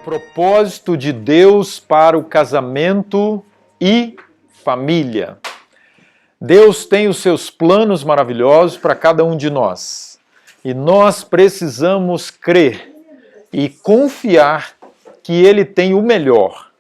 Propósito de Deus para o casamento e família. Deus tem os seus planos maravilhosos para cada um de nós. E nós precisamos crer e confiar que Ele tem o melhor.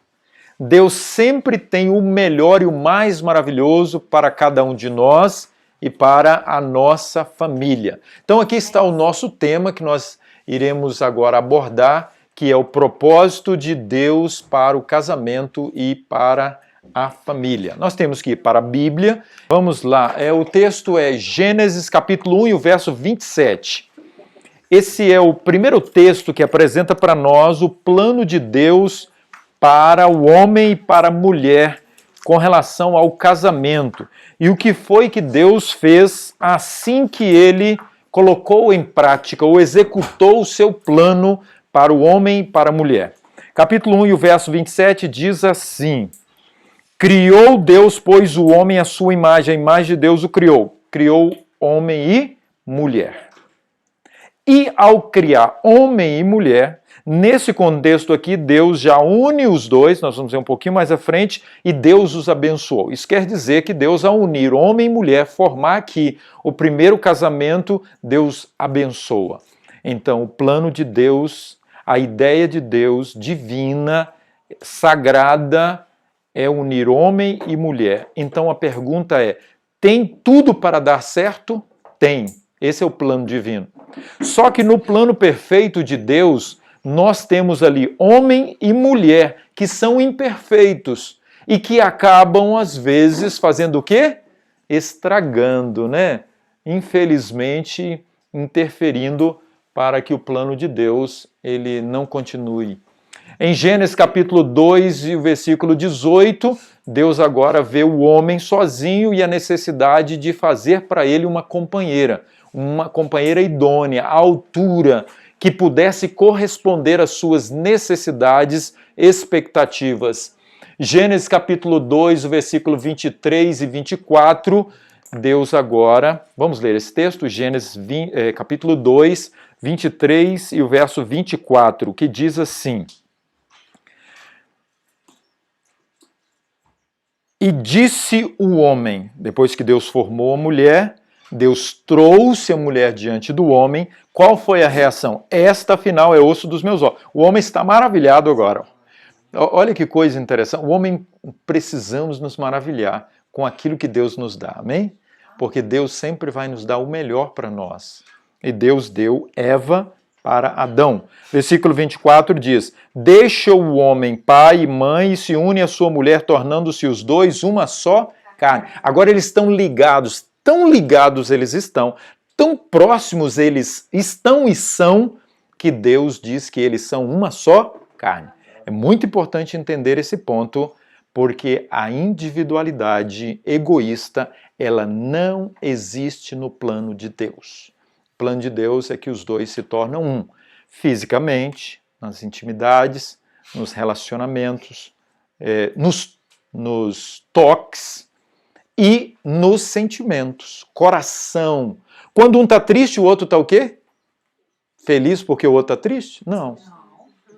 Deus sempre tem o melhor e o mais maravilhoso para cada um de nós e para a nossa família. Então aqui está o nosso tema que nós iremos agora abordar, que é o propósito de Deus para o casamento e para a família. Nós temos que ir para a Bíblia. Vamos lá, o texto é Gênesis capítulo 1 e o verso 27. Esse é o primeiro texto que apresenta para nós o plano de Deus para o homem e para a mulher com relação ao casamento. E o que foi que Deus fez assim que Ele colocou em prática ou executou o seu plano para o homem e para a mulher. Capítulo 1 e o verso 27 diz assim: Criou Deus, pois, o homem à sua imagem, a imagem de Deus o criou. Criou homem e mulher. E ao criar homem e mulher, nesse contexto aqui, Deus já une os dois, nós vamos ver um pouquinho mais à frente, e Deus os abençoou. Isso quer dizer que Deus, ao unir homem e mulher, formar aqui o primeiro casamento, Deus abençoa. Então, o plano de Deus, a ideia de Deus divina, sagrada, é unir homem e mulher. Então a pergunta é, tem tudo para dar certo? Tem. Esse é o plano divino. Só que no plano perfeito de Deus, nós temos ali homem e mulher que são imperfeitos e que acabam, às vezes, fazendo o quê? Estragando, né? Infelizmente, interferindo para que o plano de Deus ele não continue. Em Gênesis capítulo 2 e o versículo 18, Deus agora vê o homem sozinho e a necessidade de fazer para ele uma companheira idônea, à altura, que pudesse corresponder às suas necessidades, expectativas. Gênesis capítulo 2, o versículo 23 e 24, Deus agora, vamos ler esse texto, Gênesis capítulo 2, 23 e o verso 24, que diz assim: E disse o homem, depois que Deus formou a mulher, Deus trouxe a mulher diante do homem, qual foi a reação? Esta, afinal, é osso dos meus ossos. O homem está maravilhado agora. Olha que coisa interessante. O homem, precisamos nos maravilhar com aquilo que Deus nos dá, amém? Porque Deus sempre vai nos dar o melhor para nós. E Deus deu Eva para Adão. Versículo 24 diz: Deixa o homem pai e mãe e se une à sua mulher, tornando-se os dois uma só carne. Agora eles estão ligados, tão ligados eles estão, tão próximos eles estão e são, que Deus diz que eles são uma só carne. É muito importante entender esse ponto, porque a individualidade egoísta, ela não existe no plano de Deus. O plano de Deus é que os dois se tornam um, fisicamente, nas intimidades, nos relacionamentos, nos toques e nos sentimentos, coração. Quando um está triste, o outro está o quê? Feliz porque o outro está triste? Não.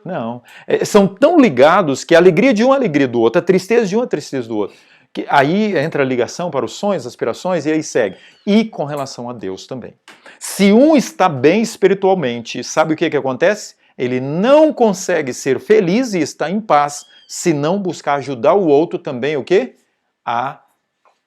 Não. São tão ligados que a alegria de um é a alegria do outro, a tristeza de um é a tristeza do outro. Que aí entra a ligação para os sonhos, aspirações e aí segue. E com relação a Deus também. Se um está bem espiritualmente, sabe o que acontece? Ele não consegue ser feliz e estar em paz se não buscar ajudar o outro também, o quê? A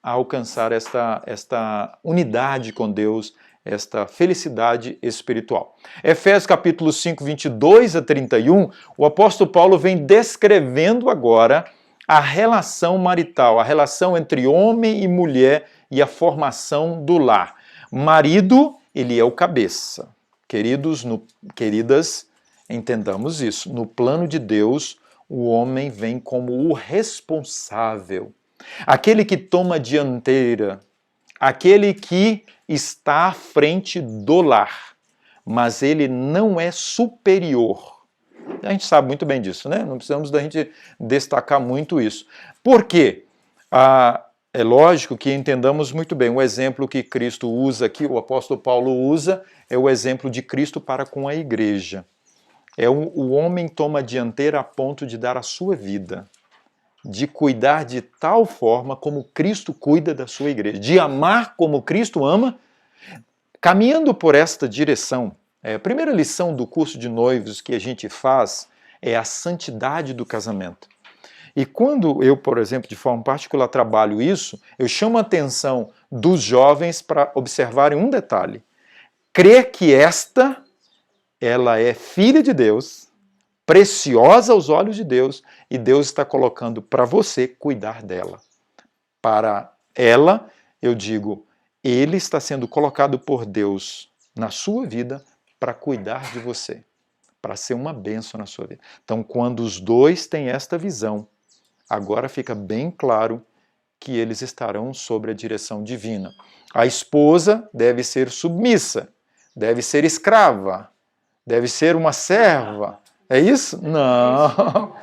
alcançar esta unidade com Deus, esta felicidade espiritual. Efésios capítulo 5, 22 a 31, o apóstolo Paulo vem descrevendo agora a relação marital, a relação entre homem e mulher e a formação do lar. Marido, ele é o cabeça. Queridas, entendamos isso. No plano de Deus, o homem vem como o responsável. Aquele que toma a dianteira, aquele que está à frente do lar. Mas ele não é superior. A gente sabe muito bem disso, né? Não precisamos da gente destacar muito isso. Por quê? É lógico que entendamos muito bem. O exemplo que Cristo usa aqui, o apóstolo Paulo usa, é o exemplo de Cristo para com a igreja. O homem toma a dianteira a ponto de dar a sua vida, de cuidar de tal forma como Cristo cuida da sua igreja, de amar como Cristo ama, caminhando por esta direção. A primeira lição do curso de noivos que a gente faz é a santidade do casamento. E quando eu, por exemplo, de forma particular trabalho isso, eu chamo a atenção dos jovens para observarem um detalhe. Crer que ela é filha de Deus, preciosa aos olhos de Deus, e Deus está colocando para você cuidar dela. Para ela, eu digo, ele está sendo colocado por Deus na sua vida para cuidar de você, para ser uma bênção na sua vida. Então, quando os dois têm esta visão, agora fica bem claro que eles estarão sob a direção divina. A esposa deve ser submissa, deve ser escrava, deve ser uma serva. É isso? Não,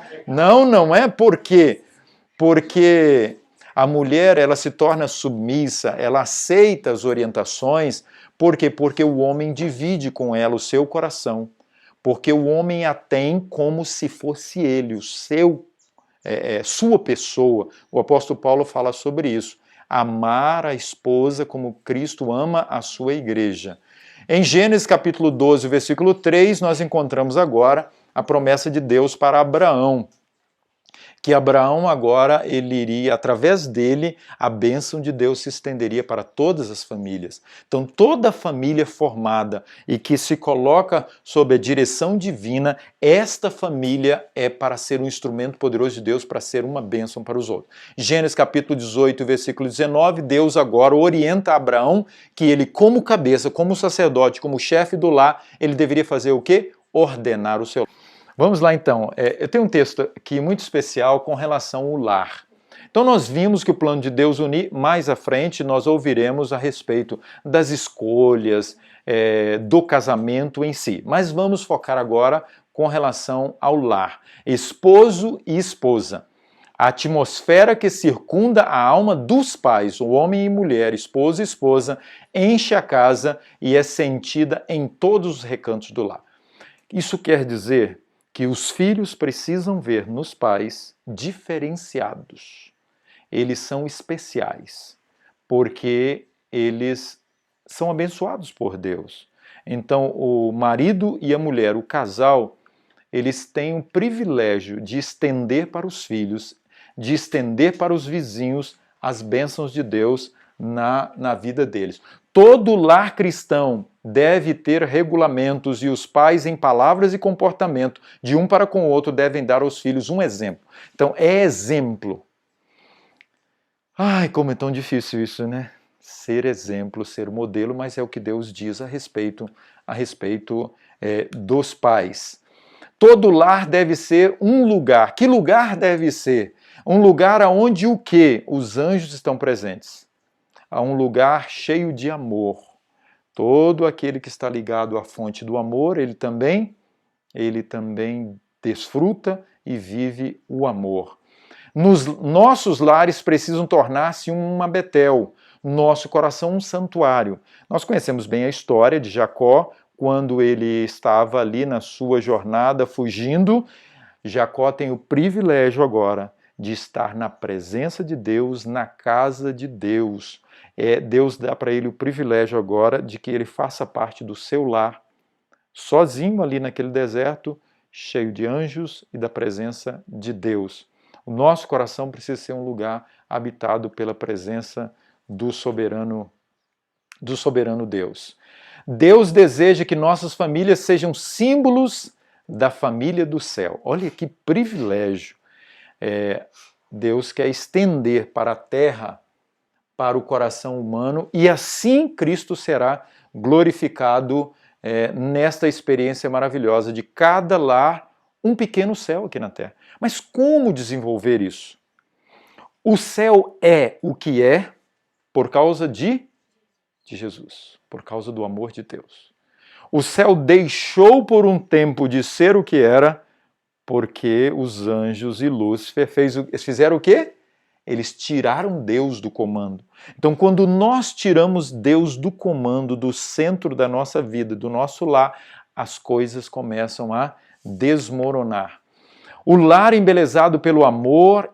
não é porque a mulher ela se torna submissa, ela aceita as orientações, por quê? Porque o homem divide com ela o seu coração, porque o homem a tem como se fosse ele, o seu sua pessoa. O apóstolo Paulo fala sobre isso. Amar a esposa como Cristo ama a sua igreja. Em Gênesis capítulo 12, versículo 3, nós encontramos agora a promessa de Deus para Abraão. Que Abraão agora, ele iria, através dele, a bênção de Deus se estenderia para todas as famílias. Então, toda família formada e que se coloca sob a direção divina, esta família é para ser um instrumento poderoso de Deus, para ser uma bênção para os outros. Gênesis capítulo 18, versículo 19, Deus agora orienta Abraão que ele, como cabeça, como sacerdote, como chefe do lar, ele deveria fazer o quê? Ordenar o seu lar. Vamos lá então, eu tenho um texto aqui muito especial com relação ao lar. Então nós vimos que o plano de Deus unir, mais à frente nós ouviremos a respeito das escolhas, do casamento em si. Mas vamos focar agora com relação ao lar, esposo e esposa. A atmosfera que circunda a alma dos pais, o homem e mulher, esposo e esposa, enche a casa e é sentida em todos os recantos do lar. Isso quer dizer que os filhos precisam ver nos pais diferenciados. Eles são especiais, porque eles são abençoados por Deus. Então, o marido e a mulher, o casal, eles têm o privilégio de estender para os filhos, de estender para os vizinhos as bênçãos de Deus na vida deles. Todo lar cristão deve ter regulamentos e os pais, em palavras e comportamento, de um para com o outro, devem dar aos filhos um exemplo. Então, é exemplo. Ai, como é tão difícil isso, né? Ser exemplo, ser modelo, mas é o que Deus diz a respeito dos pais. Todo lar deve ser um lugar. Que lugar deve ser? Um lugar onde o quê? Os anjos estão presentes. A um lugar cheio de amor. Todo aquele que está ligado à fonte do amor, ele também desfruta e vive o amor. Nossos lares precisam tornar-se uma Betel, nosso coração um santuário. Nós conhecemos bem a história de Jacó, quando ele estava ali na sua jornada fugindo. Jacó tem o privilégio agora de estar na presença de Deus, na casa de Deus. Deus dá para ele o privilégio agora de que ele faça parte do seu lar, sozinho ali naquele deserto, cheio de anjos e da presença de Deus. O nosso coração precisa ser um lugar habitado pela presença do soberano Deus. Deus deseja que nossas famílias sejam símbolos da família do céu. Olha que privilégio! Deus quer estender para a terra, para o coração humano, e assim Cristo será glorificado nesta experiência maravilhosa de cada lar, um pequeno céu aqui na terra. Mas como desenvolver isso? O céu é o que é por causa de Jesus, por causa do amor de Deus. O céu deixou por um tempo de ser o que era, porque os anjos e Lúcifer fizeram o quê? Eles tiraram Deus do comando. Então, quando nós tiramos Deus do comando, do centro da nossa vida, do nosso lar, as coisas começam a desmoronar. O lar embelezado pelo amor,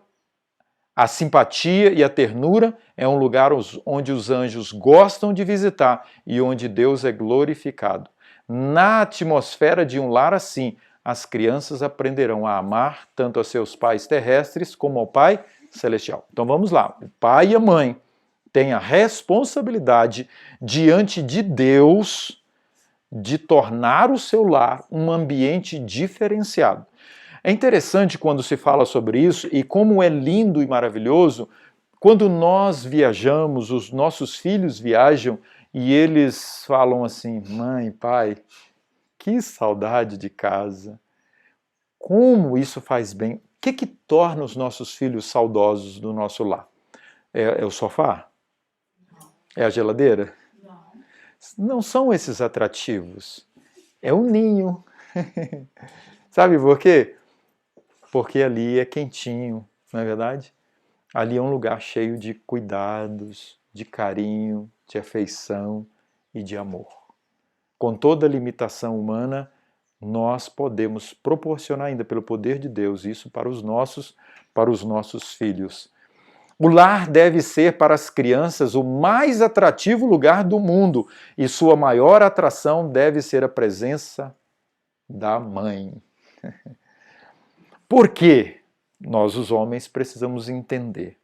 a simpatia e a ternura é um lugar onde os anjos gostam de visitar e onde Deus é glorificado. Na atmosfera de um lar assim, as crianças aprenderão a amar tanto a seus pais terrestres como ao Pai celestial. Então vamos lá, o pai e a mãe têm a responsabilidade diante de Deus de tornar o seu lar um ambiente diferenciado. É interessante quando se fala sobre isso e como é lindo e maravilhoso quando nós viajamos, os nossos filhos viajam e eles falam assim: mãe, pai, que saudade de casa. Como isso faz bem. O que torna os nossos filhos saudosos do nosso lar? É o sofá? É a geladeira? Não são esses atrativos. É o ninho. Sabe por quê? Porque ali é quentinho, não é verdade? Ali é um lugar cheio de cuidados, de carinho, de afeição e de amor. Com toda a limitação humana, nós podemos proporcionar ainda pelo poder de Deus isso para os nossos filhos. O lar deve ser para as crianças o mais atrativo lugar do mundo e sua maior atração deve ser a presença da mãe. Por quê? Nós, os homens, precisamos entender.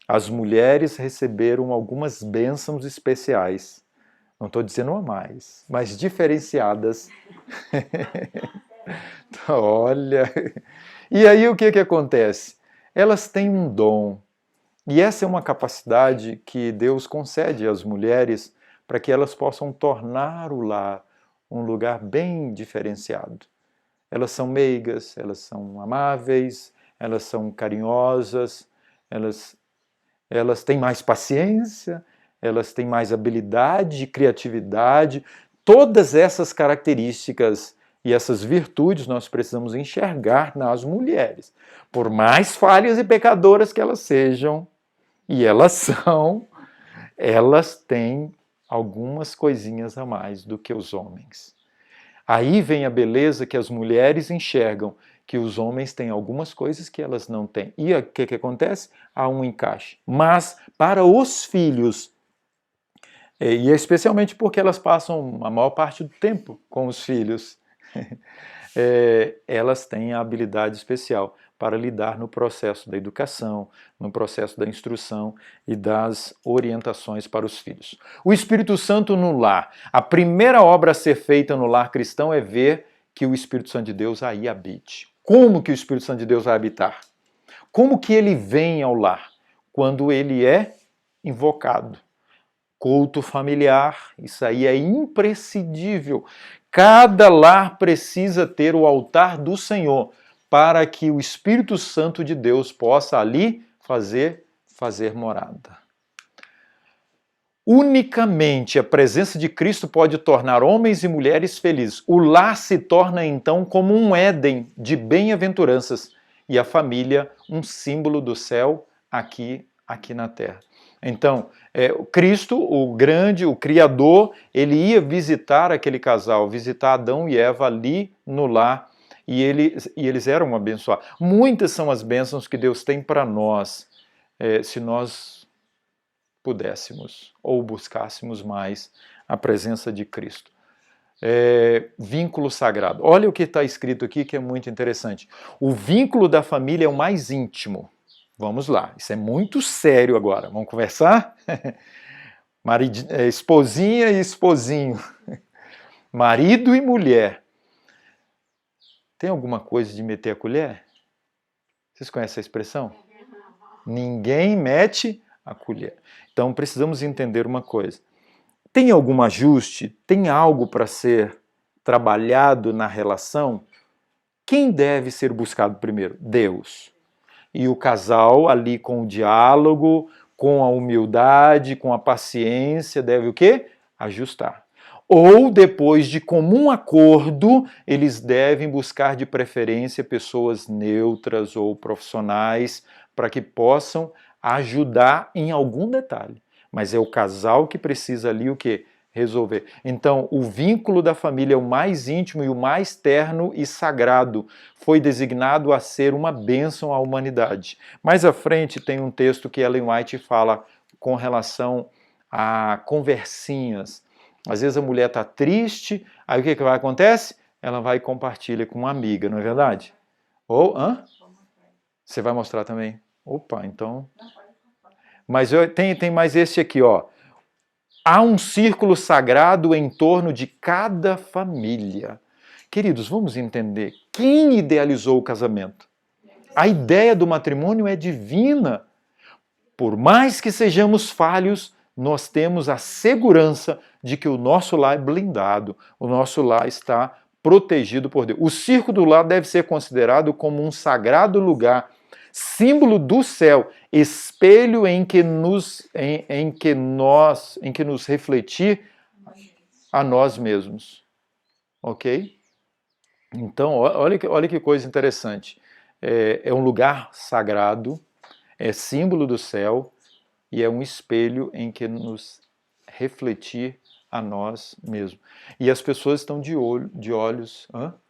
As mulheres receberam algumas bênçãos especiais. Não estou dizendo a mais, mas diferenciadas. Olha! E aí o que acontece? Elas têm um dom. E essa é uma capacidade que Deus concede às mulheres para que elas possam tornar o lar um lugar bem diferenciado. Elas são meigas, elas são amáveis, elas são carinhosas, elas têm mais paciência, elas têm mais habilidade, criatividade. Todas essas características e essas virtudes nós precisamos enxergar nas mulheres. Por mais falhas e pecadoras que elas sejam, e elas são, elas têm algumas coisinhas a mais do que os homens. Aí vem a beleza que as mulheres enxergam, que os homens têm algumas coisas que elas não têm. E o que acontece? Há um encaixe. Mas para os filhos, e especialmente porque elas passam a maior parte do tempo com os filhos, elas têm a habilidade especial para lidar no processo da educação, no processo da instrução e das orientações para os filhos. O Espírito Santo no lar. A primeira obra a ser feita no lar cristão é ver que o Espírito Santo de Deus aí habite. Como que o Espírito Santo de Deus vai habitar? Como que ele vem ao lar? Quando ele é invocado. Culto familiar, isso aí é imprescindível. Cada lar precisa ter o altar do Senhor para que o Espírito Santo de Deus possa ali fazer morada. Unicamente a presença de Cristo pode tornar homens e mulheres felizes. O lar se torna então como um Éden de bem-aventuranças e a família um símbolo do céu aqui na terra. Então, Cristo, o grande, o Criador, ele ia visitar aquele casal, visitar Adão e Eva ali no lar, e eles eram abençoados. Muitas são as bênçãos que Deus tem para nós, se nós pudéssemos ou buscássemos mais a presença de Cristo. Vínculo sagrado. Olha o que está escrito aqui que é muito interessante. O vínculo da família é o mais íntimo. Vamos lá, isso é muito sério agora. Vamos conversar? Esposinha e esposinho. Marido e mulher. Tem alguma coisa de meter a colher? Vocês conhecem essa expressão? Ninguém mete a colher. Então precisamos entender uma coisa. Tem algum ajuste? Tem algo para ser trabalhado na relação? Quem deve ser buscado primeiro? Deus. E o casal ali com o diálogo, com a humildade, com a paciência, deve o quê? Ajustar. Ou depois de comum acordo, eles devem buscar de preferência pessoas neutras ou profissionais para que possam ajudar em algum detalhe. Mas é o casal que precisa ali o quê? resolver. Então, o vínculo da família é o mais íntimo e o mais terno e sagrado. Foi designado a ser uma bênção à humanidade. Mais à frente tem um texto que Ellen White fala com relação a conversinhas. Às vezes a mulher está triste, aí o que vai acontecer? Ela vai e compartilha com uma amiga, não é verdade? Ou, você vai mostrar também? Opa, então... Mas tem mais esse aqui, ó. Há um círculo sagrado em torno de cada família. Queridos, vamos entender. Quem idealizou o casamento? A ideia do matrimônio é divina. Por mais que sejamos falhos, nós temos a segurança de que o nosso lar é blindado, o nosso lar está protegido por Deus. O círculo do lar deve ser considerado como um sagrado lugar, símbolo do céu, espelho em que nos refletir a nós mesmos. Ok? Então, olha que coisa interessante. É um lugar sagrado, é símbolo do céu e é um espelho em que nos refletir a nós mesmos. E as pessoas estão de olhos...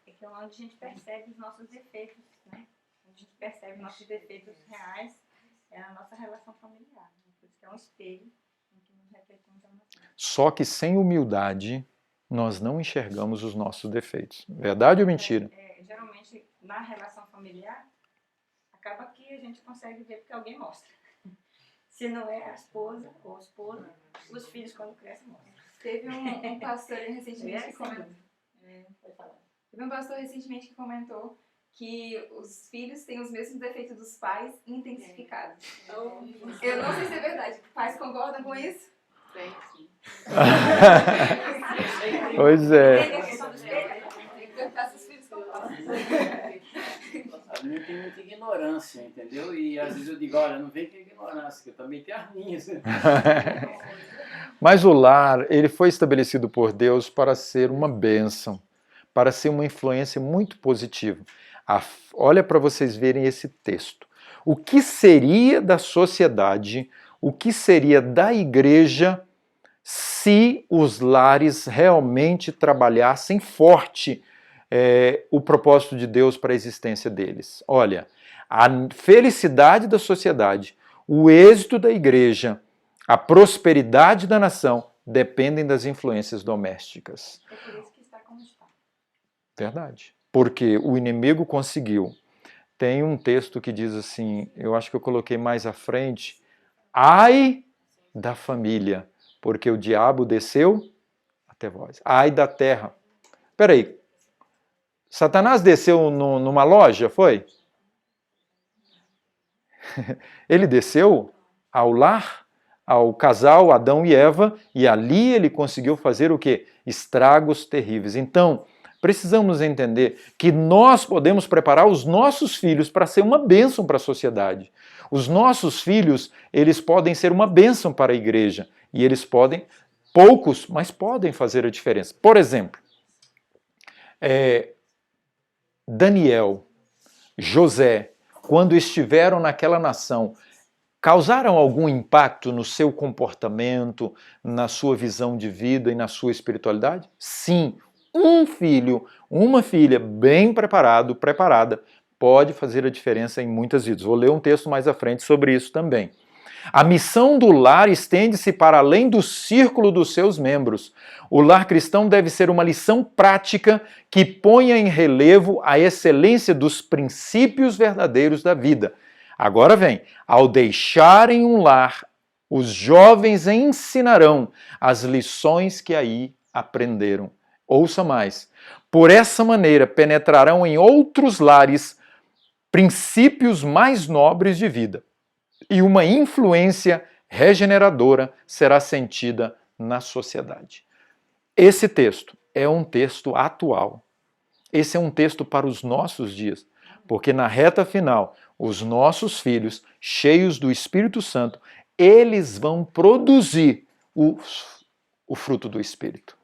É que é onde a gente percebe os nossos defeitos, né? Onde a gente percebe nossos defeitos reais é a nossa relação familiar. Por isso que é um espelho em que nos refletimos a nós mesmos. Só que sem humildade, nós não enxergamos os nossos defeitos. Verdade ou mentira? Geralmente, na relação familiar, acaba que a gente consegue ver porque alguém mostra. Se não é a esposa ou o esposo, os filhos quando crescem mostram. Teve um pastor recentemente que comentou. Teve um pastor recentemente que comentou que os filhos têm os mesmos defeitos dos pais intensificados. Eu não sei se é verdade. Pais concordam com isso? Sim. Pois é. Tem que perguntar se os filhos concordam. A minha tem muita ignorância, entendeu? E às vezes eu digo, olha, não vem com ignorância, que eu também tenho as minhas. Mas o lar, ele foi estabelecido por Deus para ser uma bênção, para ser uma influência muito positiva. Olha para vocês verem esse texto. O que seria da sociedade, o que seria da igreja se os lares realmente trabalhassem forte o propósito de Deus para a existência deles? Olha, a felicidade da sociedade, o êxito da igreja, a prosperidade da nação dependem das influências domésticas. É por isso que está como está. Verdade. Porque o inimigo conseguiu. Tem um texto que diz assim, eu acho que eu coloquei mais à frente, ai da família, porque o diabo desceu até vós. Ai da terra. Peraí, Satanás desceu numa loja, foi? Ele desceu ao lar, ao casal Adão e Eva, e ali ele conseguiu fazer o quê? Estragos terríveis. Então, precisamos entender que nós podemos preparar os nossos filhos para ser uma bênção para a sociedade. Os nossos filhos, eles podem ser uma bênção para a igreja. E eles podem, poucos, mas podem fazer a diferença. Por exemplo, Daniel, José, quando estiveram naquela nação, causaram algum impacto no seu comportamento, na sua visão de vida e na sua espiritualidade? Sim. Um filho, uma filha bem preparada, pode fazer a diferença em muitas vidas. Vou ler um texto mais à frente sobre isso também. A missão do lar estende-se para além do círculo dos seus membros. O lar cristão deve ser uma lição prática que ponha em relevo a excelência dos princípios verdadeiros da vida. Agora vem, ao deixarem um lar, os jovens ensinarão as lições que aí aprenderam. Ouça mais. Por essa maneira penetrarão em outros lares princípios mais nobres de vida. E uma influência regeneradora será sentida na sociedade. Esse texto é um texto atual. Esse é um texto para os nossos dias. Porque na reta final, os nossos filhos, cheios do Espírito Santo, eles vão produzir o fruto do Espírito.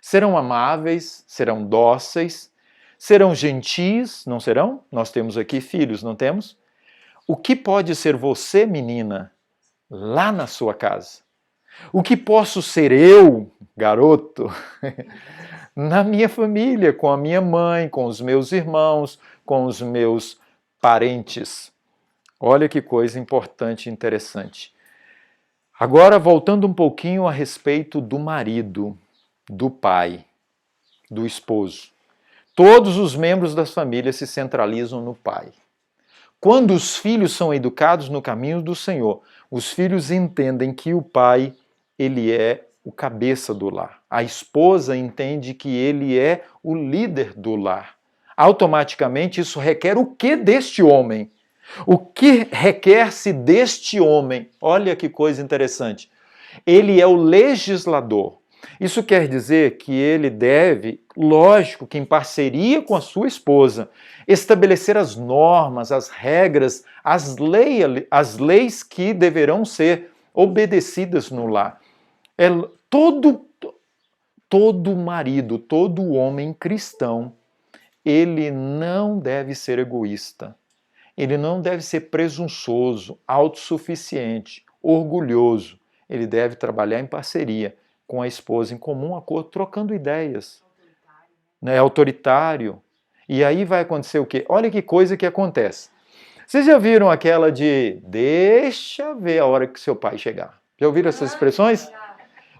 Serão amáveis, serão dóceis, serão gentis, não serão? Nós temos aqui filhos, não temos? O que pode ser você, menina, lá na sua casa? O que posso ser eu, garoto, na minha família, com a minha mãe, com os meus irmãos, com os meus parentes. Olha que coisa importante e interessante. Agora, voltando um pouquinho a respeito do marido, do pai, do esposo. Todos os membros das famílias se centralizam no pai. Quando os filhos são educados no caminho do Senhor, os filhos entendem que o pai, ele é o cabeça do lar. A esposa entende que ele é o líder do lar. Automaticamente isso requer o que deste homem? O que requer-se deste homem? Olha que coisa interessante. Ele é o legislador. Isso quer dizer que ele deve, lógico que em parceria com a sua esposa, estabelecer as normas, as regras, as leis que deverão ser obedecidas no lar. Todo marido, todo homem cristão, ele não deve ser egoísta. Ele não deve ser presunçoso, autossuficiente, orgulhoso. Ele deve trabalhar em parceria com a esposa, em comum acordo, trocando ideias. Autoritário. E aí vai acontecer o quê? Olha que coisa que acontece. Vocês já viram aquela de deixa ver a hora que seu pai chegar? Já ouviram essas expressões?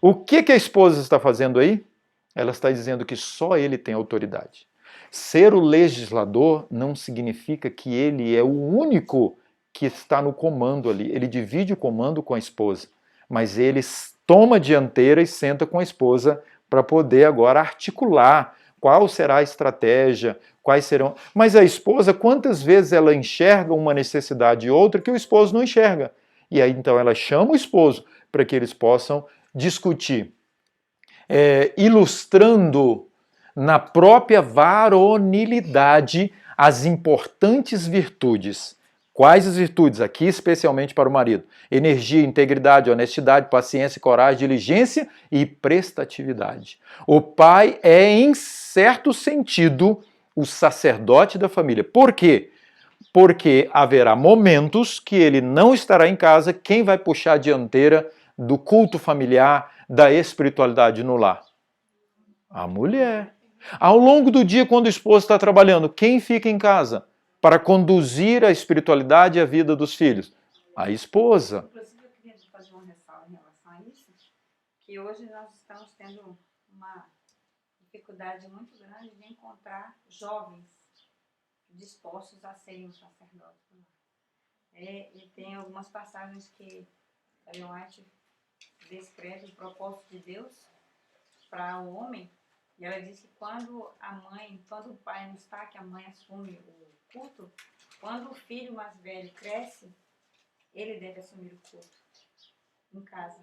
O que a esposa está fazendo aí? Ela está dizendo que só ele tem autoridade. Ser o legislador não significa que ele é o único que está no comando ali. Ele divide o comando com a esposa, mas ele toma a dianteira e senta com a esposa para poder agora articular qual será a estratégia, quais serão... Mas a esposa, quantas vezes ela enxerga uma necessidade e outra que o esposo não enxerga? E aí então ela chama o esposo para que eles possam discutir, ilustrando na própria varonilidade as importantes virtudes. Quais as virtudes? Aqui especialmente para o marido. Energia, integridade, honestidade, paciência, coragem, diligência e prestatividade. O pai é, em certo sentido, o sacerdote da família. Por quê? Porque haverá momentos que ele não estará em casa. Quem vai puxar a dianteira do culto familiar, da espiritualidade no lar? A mulher. Ao longo do dia, quando o esposo está trabalhando, quem fica em casa para conduzir a espiritualidade e a vida dos filhos? A esposa. Inclusive, eu queria fazer uma ressalva em relação a isso, que hoje nós estamos tendo uma dificuldade muito grande de encontrar jovens dispostos a serem um sacerdote. E tem algumas passagens que Ellen White descreve o propósito de Deus para o homem, e ela diz que quando o pai não está, que a mãe assume o culto, quando o filho mais velho cresce, ele deve assumir o culto em casa,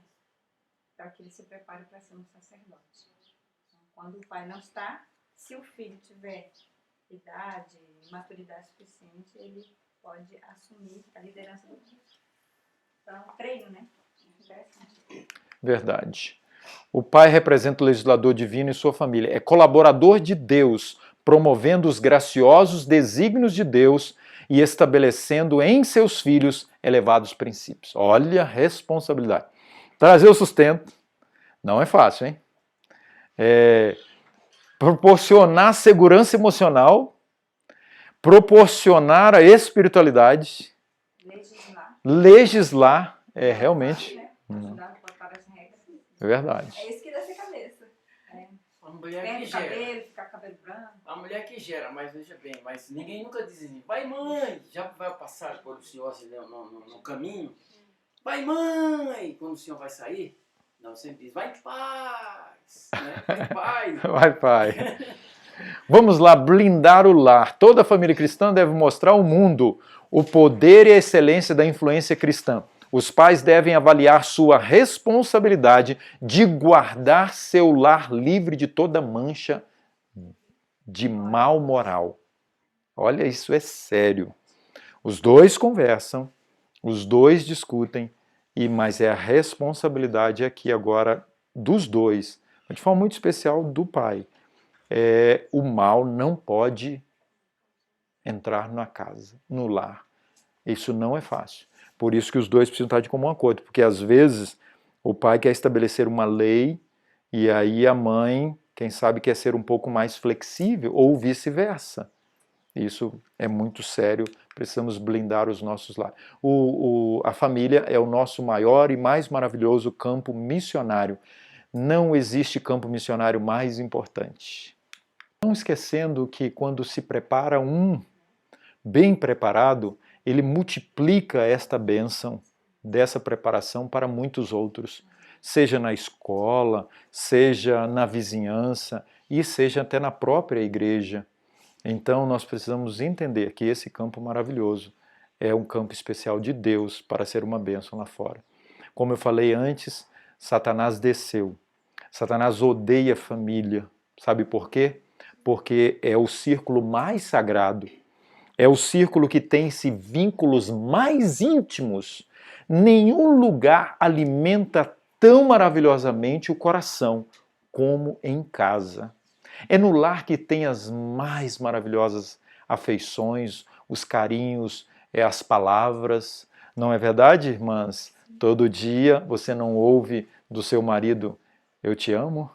para que ele se prepare para ser um sacerdote. Então, quando o pai não está, se o filho tiver idade, maturidade suficiente, ele pode assumir a liderança do culto. Então, treino, né? Interessante. Verdade. O pai representa o legislador divino e sua família. É colaborador de Deus, promovendo os graciosos desígnios de Deus e estabelecendo em seus filhos elevados princípios. Olha a responsabilidade. Trazer o sustento não é fácil, hein? Proporcionar segurança emocional, proporcionar a espiritualidade, legislar realmente... É verdade. É isso que dá essa cabeça. A mulher que Perde gera. cabelo, ficar cabelo branco. A mulher que gera, mas veja bem, mas ninguém nunca diz assim, vai mãe, já vai passar por o senhor assim, no caminho, vai mãe, quando o senhor vai sair, não, sempre diz, vai em paz, né? Vai em paz. Vai, pai. Vamos lá, blindar o lar. Toda família cristã deve mostrar ao mundo o poder e a excelência da influência cristã. Os pais devem avaliar sua responsabilidade de guardar seu lar livre de toda mancha de mal moral. Olha, isso é sério. Os dois conversam, os dois discutem, mas é a responsabilidade aqui agora dos dois, de forma muito especial do pai. O mal não pode entrar na casa, no lar. Isso não é fácil. Por isso que os dois precisam estar de comum acordo, porque às vezes o pai quer estabelecer uma lei E aí a mãe, quem sabe, quer ser um pouco mais flexível, ou vice-versa. Isso é muito sério, precisamos blindar os nossos lares. A família é o nosso maior e mais maravilhoso campo missionário. Não existe campo missionário mais importante. Não esquecendo que quando se prepara um bem preparado, ele multiplica esta bênção dessa preparação para muitos outros, seja na escola, seja na vizinhança e seja até na própria igreja. Então nós precisamos entender que esse campo maravilhoso é um campo especial de Deus para ser uma bênção lá fora. Como eu falei antes, Satanás desceu. Satanás odeia a família. Sabe por quê? Porque é o círculo mais sagrado. É o círculo que tem-se vínculos mais íntimos. Nenhum lugar alimenta tão maravilhosamente o coração como em casa. É no lar que tem as mais maravilhosas afeições, os carinhos, as palavras. Não é verdade, irmãs? Todo dia você não ouve do seu marido, eu te amo?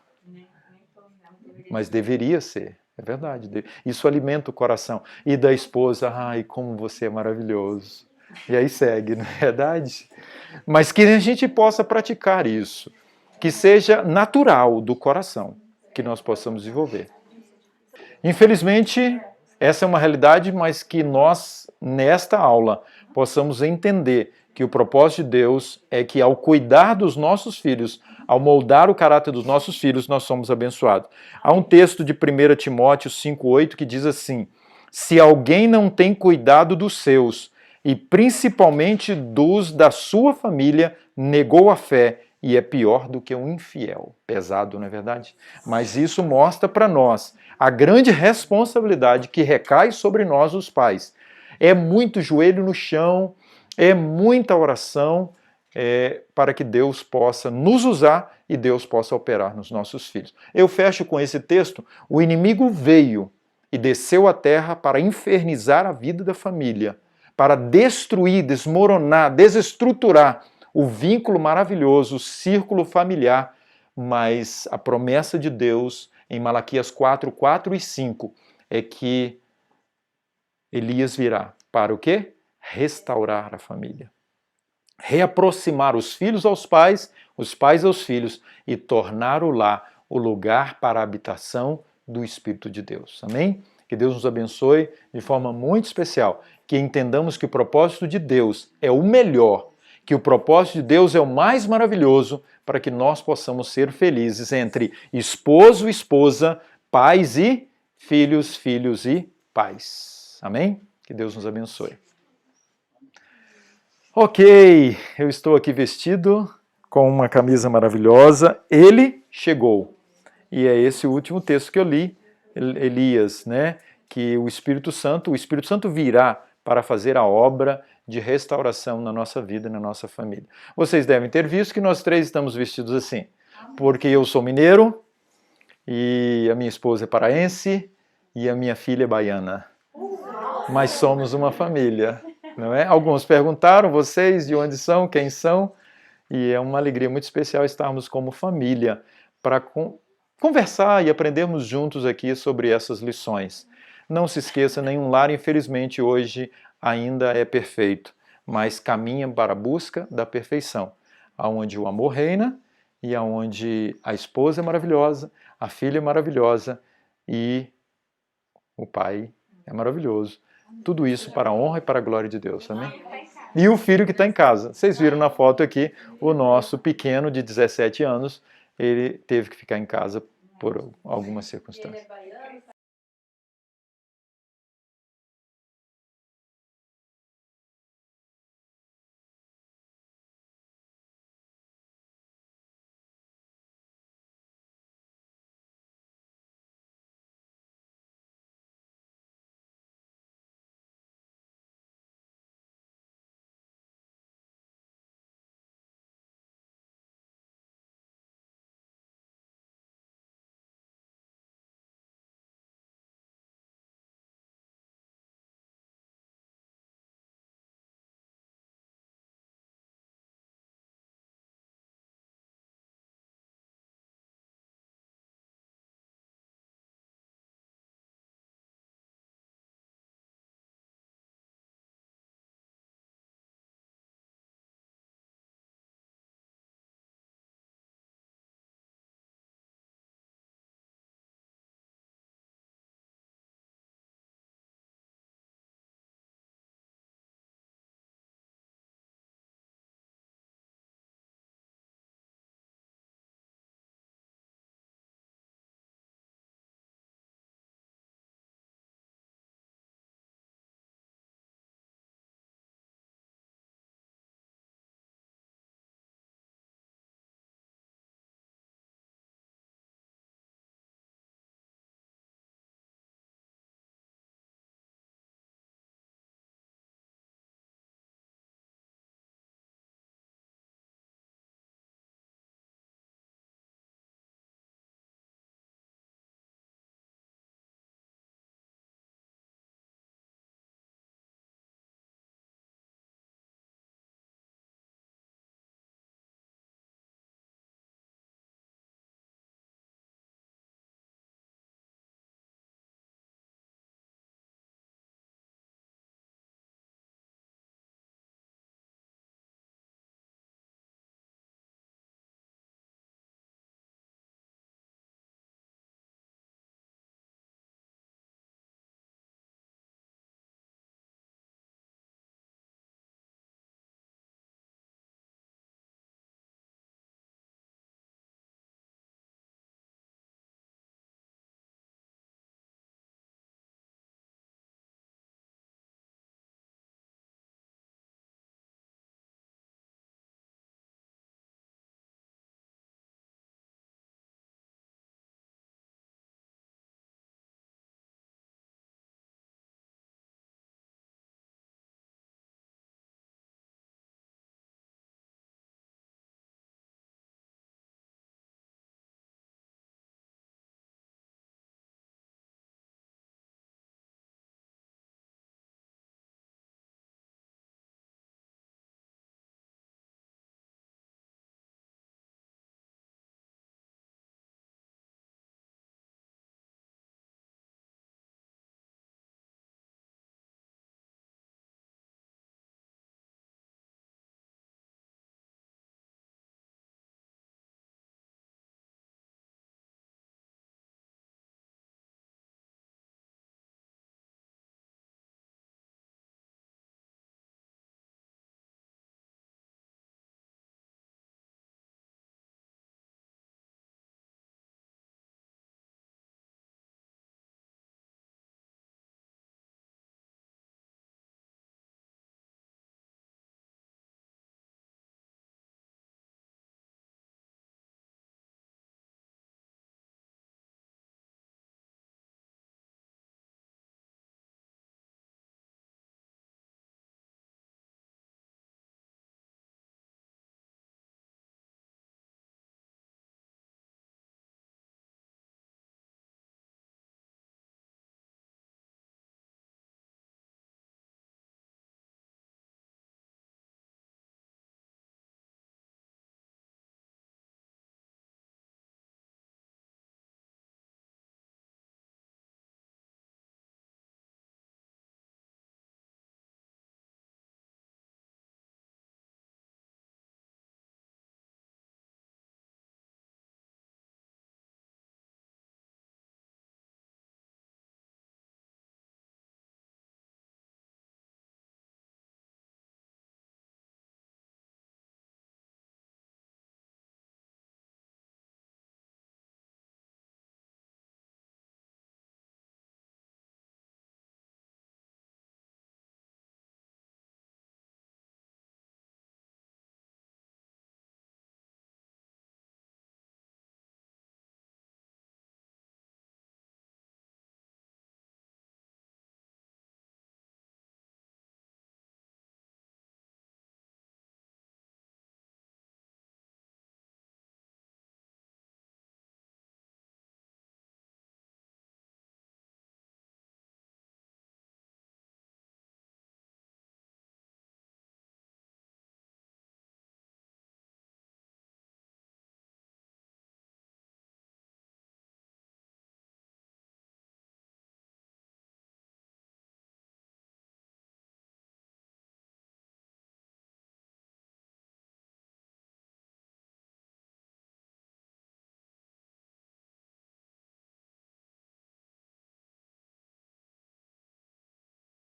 Mas deveria ser, é verdade. Isso alimenta o coração. E da esposa, ai, como você é maravilhoso. E aí segue, não é verdade? Mas que a gente possa praticar isso. Que seja natural do coração, que nós possamos desenvolver. Infelizmente, essa é uma realidade, mas que nós, nesta aula, possamos entender que o propósito de Deus é que ao cuidar dos nossos filhos, ao moldar o caráter dos nossos filhos, nós somos abençoados. Há um texto de 1 Timóteo 5,8 que diz assim: se alguém não tem cuidado dos seus, e principalmente dos da sua família, negou a fé e é pior do que um infiel. Pesado, não é verdade? Mas isso mostra para nós a grande responsabilidade que recai sobre nós, os pais. É muito joelho no chão, é muita oração para que Deus possa nos usar e Deus possa operar nos nossos filhos. Eu fecho com esse texto: o inimigo veio e desceu à terra para infernizar a vida da família, para destruir, desmoronar, desestruturar o vínculo maravilhoso, o círculo familiar, mas a promessa de Deus em Malaquias 4, 4 e 5 é que Elias virá para o quê? Restaurar a família. Reaproximar os filhos aos pais, os pais aos filhos e tornar o lar o lugar para a habitação do Espírito de Deus. Amém? Que Deus nos abençoe de forma muito especial. Que entendamos que o propósito de Deus é o melhor, que o propósito de Deus é o mais maravilhoso para que nós possamos ser felizes entre esposo e esposa, pais e filhos, filhos e pais. Amém? Que Deus nos abençoe. Ok, eu estou aqui vestido com uma camisa maravilhosa. Ele chegou. E é esse o último texto que eu li, Elias, né? Que o Espírito Santo virá para fazer a obra de restauração na nossa vida e na nossa família. Vocês devem ter visto que nós três estamos vestidos assim, porque eu sou mineiro, e a minha esposa é paraense, e a minha filha é baiana. Mas somos uma família, não é? Alguns perguntaram, vocês, de onde são, quem são, e é uma alegria muito especial estarmos como família para conversar e aprendermos juntos aqui sobre essas lições. Não se esqueça, nenhum lar, infelizmente, hoje ainda é perfeito, mas caminha para a busca da perfeição, aonde o amor reina e aonde a esposa é maravilhosa, a filha é maravilhosa e o pai é maravilhoso. Tudo isso para a honra e para a glória de Deus, amém? E o filho que está em casa. Vocês viram na foto aqui, o nosso pequeno de 17 anos, ele teve que ficar em casa por algumas circunstâncias.